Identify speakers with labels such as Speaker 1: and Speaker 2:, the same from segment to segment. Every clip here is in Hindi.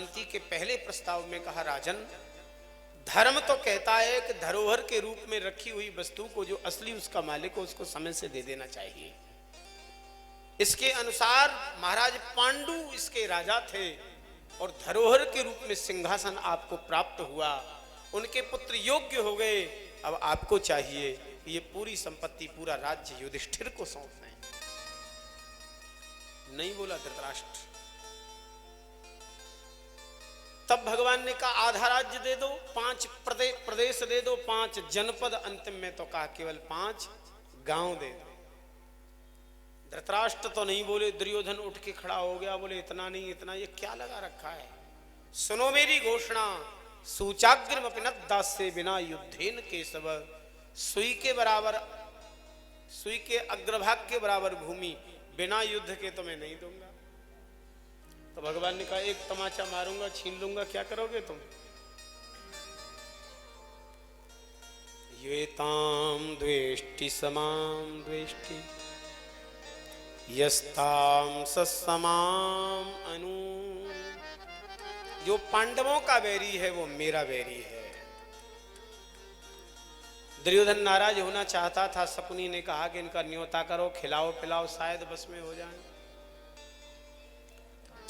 Speaker 1: शांति के पहले प्रस्ताव में कहा, राजन धर्म तो कहता है कि धरोहर के रूप में रखी हुई वस्तु को जो असली उसका मालिक हो उसको समय से दे देना चाहिए। इसके अनुसार महाराज पांडु इसके राजा थे और धरोहर के रूप में सिंहासन आपको प्राप्त हुआ, उनके पुत्र योग्य हो गए। अब आपको चाहिए ये पूरी संपत्ति, पूरा राज्य युधिष्ठिर को सौंप दें। नहीं बोला धृतराष्ट्र। तब भगवान ने कहा आधा राज्य दे दो, 5 प्रदेश दे दो, 5 जनपद, अंतिम में तो कहा केवल 5 गांव दे दो। धृतराष्ट्र तो नहीं बोले, दुर्योधन उठ के खड़ा हो गया, बोले इतना नहीं, इतना ये क्या लगा रखा है, सुनो मेरी घोषणा, सूचाग्रम दास्य बिना युद्धेन केशव, सुई के बराबर, सुई के अग्रभाग के बराबर भूमि बिना युद्ध के तो मैं नहीं दूंगा। तो भगवान ने कहा एक तमाचा मारूंगा, छीन लूंगा, क्या करोगे तुम? ये ताम द्वेष्टि समाम द्वेष्टि यस्ताम ससमाम अनु, जो पांडवों का बैरी है वो मेरा बैरी है। दुर्योधन नाराज होना चाहता था, शकुनी ने कहा कि इनका न्योता करो, खिलाओ पिलाओ, शायद बस में हो जाए।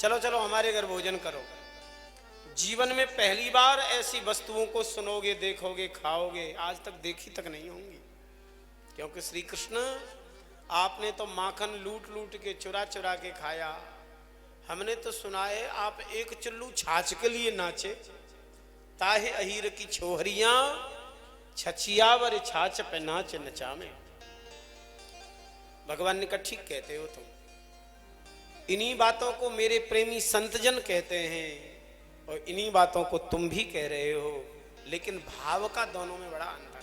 Speaker 1: चलो चलो हमारे घर भोजन करो। जीवन में पहली बार ऐसी वस्तुओं को सुनोगे, देखोगे, खाओगे, आज तक देखी तक नहीं होंगी। क्योंकि श्री कृष्ण आपने तो माखन लूट लूट के, चुरा चुरा के खाया, हमने तो सुना है आप एक चुल्लू छाछ के लिए नाचे, ताहे अहीर की छोहरियां छछियावर छाछ पे नाच नचा में। भगवान ने कहा ठीक कहते हो तुम, इन्हीं बातों को मेरे प्रेमी संतजन कहते हैं और इन्हीं बातों को तुम भी कह रहे हो, लेकिन भाव का दोनों में बड़ा अंतर है।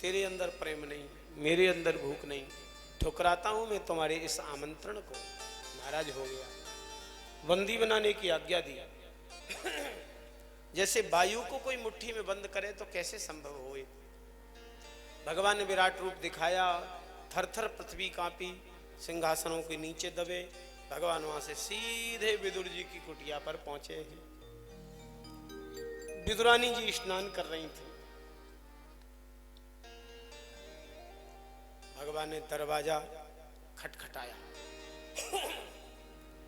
Speaker 1: तेरे अंदर प्रेम नहीं, मेरे अंदर भूख नहीं, ठुकराता हूं मैं तुम्हारे इस आमंत्रण को। नाराज हो गया, बंदी बनाने की आज्ञा दी। जैसे वायु को कोई मुट्ठी में बंद करे तो कैसे संभव होए। भगवान ने विराट रूप दिखाया, थर थर पृथ्वी कांपी, सिंहासनों के नीचे दबे। भगवान वहां से सीधे विदुर जी की कुटिया पर पहुंचे हैं। विदुरानी जी स्नान कर रही थी। भगवान ने दरवाजा खटखटाया।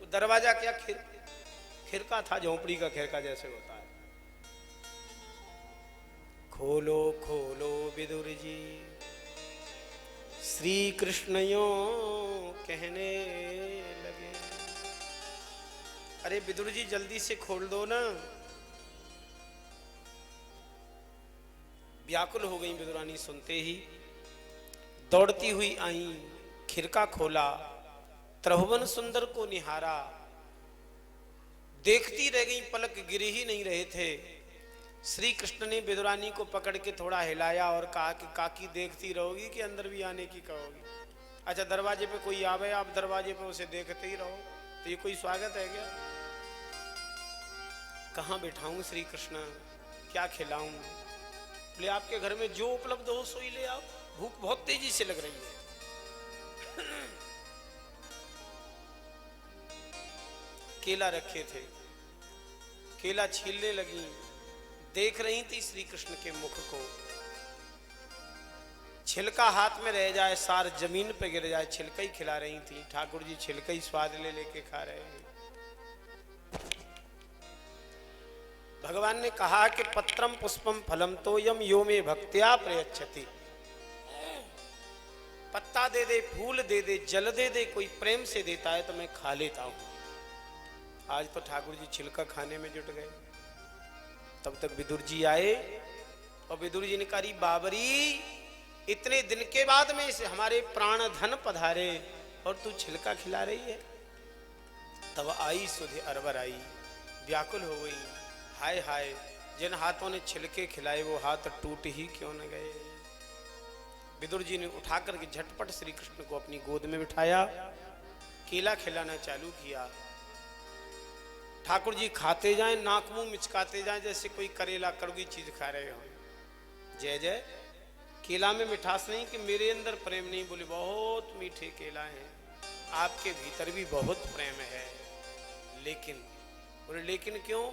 Speaker 1: वो दरवाजा क्या, खिरका था, झोंपड़ी का खिरका जैसे होता है। खोलो खोलो विदुर जी, श्री कृष्ण यो कहने लगे। अरे विदुर जी जल्दी से खोल दो ना। व्याकुल हो गई विदुरानी सुनते ही, दौड़ती हुई आई, खिरका खोला, त्रिभुवन सुंदर को निहारा, देखती रह गई, पलक गिरे ही नहीं रहे थे। श्री कृष्ण ने विदुरानी को पकड़ के थोड़ा हिलाया और कहा कि काकी देखती रहोगी कि अंदर भी आने की कहोगी? अच्छा दरवाजे पे कोई आवे, आप दरवाजे पे उसे देखते ही रहो, तो ये कोई स्वागत है क्या? कहाँ बिठाऊं श्री कृष्ण, क्या खिलाऊं? बोले आपके घर में जो उपलब्ध हो सो ही ले आओ, भूख बहुत तेजी से लग रही है। केला रखे थे, केला छीलने लगी, देख रही थी श्री कृष्ण के मुख को। छिलका हाथ में रह जाए, सार जमीन पे गिर जाए, छिलका ही खिला रही थी। ठाकुर जी छिलका ही स्वाद ले लेके खा रहे हैं। भगवान ने कहा कि पत्रम पुष्पम फलम तो यम यो में भक्त्या प्रयच्छति। पत्ता दे दे, फूल दे दे, जल दे दे, कोई प्रेम से देता है तो मैं खा लेता हूं। आज तो ठाकुर जी छिलका खाने में जुट गए। तब तक विदुर जी आए और विदुर जी ने कहा बाबरी, इतने दिन के बाद में इसे हमारे प्राण धन पधारे और तू छिलका खिला रही है। तब आई सुधि अरबर आई, व्याकुल हो गई। हाय हाय, जिन हाथों ने छिलके खिलाए वो हाथ टूट ही क्यों न गए। विदुर जी ने उठा करके झटपट श्री कृष्ण को अपनी गोद में बिठाया, केला खिलाना चालू किया। ठाकुर जी खाते जाएं, नाक मुंह मिचकाते जाएं जैसे कोई करेला कड़वी चीज खा रहे हो। जय जय। केला में मिठास नहीं कि मेरे अंदर प्रेम नहीं, बोले बहुत मीठे केला हैं, आपके भीतर भी बहुत प्रेम है, लेकिन, बोले लेकिन क्यों?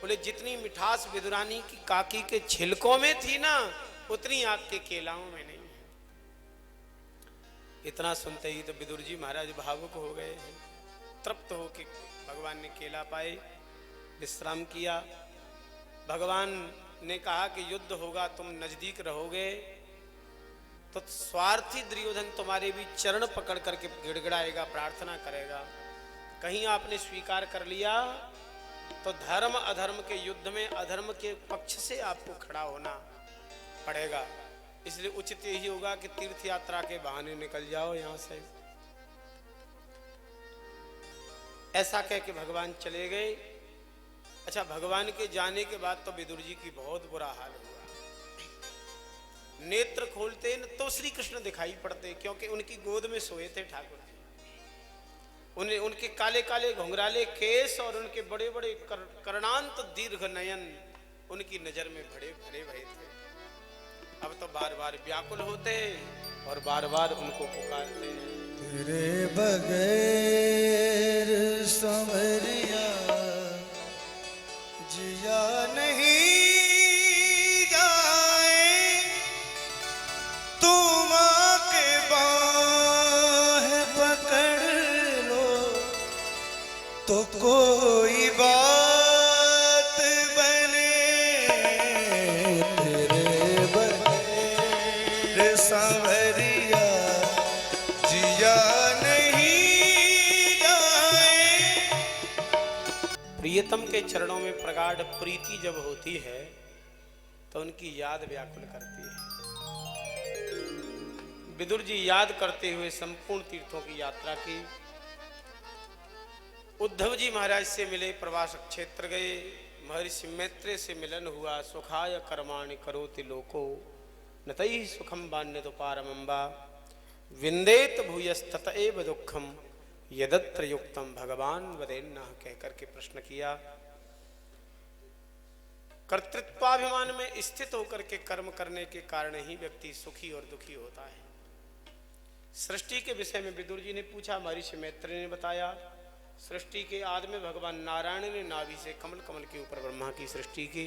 Speaker 1: बोले जितनी मिठास विदुरानी की काकी के छिलकों में थी ना, उतनी आपके केलाओं में नहीं है। इतना सुनते ही तो विदुर जी महाराज भावुक हो गए हैं। तृप्त होके भगवान ने केला पाए, विश्राम किया। भगवान ने कहा कि युद्ध होगा, तुम नजदीक रहोगे तो स्वार्थी दुर्योधन तुम्हारे भी चरण पकड़ करके गिड़गिड़ाएगा, प्रार्थना करेगा। कहीं आपने स्वीकार कर लिया तो धर्म अधर्म के युद्ध में अधर्म के पक्ष से आपको खड़ा होना पड़ेगा। इसलिए उचित यही होगा कि तीर्थ यात्रा के बहाने निकल जाओ यहां से। ऐसा कह के भगवान चले गए। अच्छा, भगवान के जाने के बाद तो विदुर जी की बहुत बुरा हाल हुआ। नेत्र खोलते न तो श्री कृष्ण दिखाई पड़ते, क्योंकि उनकी गोद में सोए थे ठाकुर जी। उनके काले काले घुंघराले केस और उनके बड़े बड़े कर्णांत दीर्घ नयन उनकी नजर में भरे भरे भरे थे। अब तो बार बार व्याकुल होते और बार बार उनको पुकारते हैं।
Speaker 2: तेरे बगैर संवरिया जिया नहीं जाए, तुम आके बाह पकड़ लो तो कोई बात बने। तेरे बगैर संवरिया जिया नहीं जाए।
Speaker 1: प्रियतम के चरणों में प्रगाढ़ प्रीति जब होती है तो उनकी याद व्याकुल करती है। विदुर जी याद करते हुए संपूर्ण तीर्थों की यात्रा की। उद्धव जी महाराज से मिले, प्रवास क्षेत्र गए, महर्षि मैत्रेय से मिलन हुआ। सुखाय कर्माणि करोति लोको नतैः सुखम वान्यतो पारमंबा, विंदेत भूयस्तत एव दुःखम यदत्र युक्तम भगवान वदेन्नः, कह करके प्रश्न किया। कर्तृत्वाभिमान में स्थित होकर के कर्म करने के कारण ही व्यक्ति सुखी और दुखी होता है। सृष्टि के विषय में विदुर जी ने पूछा, महर्षि मैत्रेय ने बताया। सृष्टि के आदि में भगवान नारायण ने नाभि से कमल कमल के ऊपर ब्रह्मा की सृष्टि की।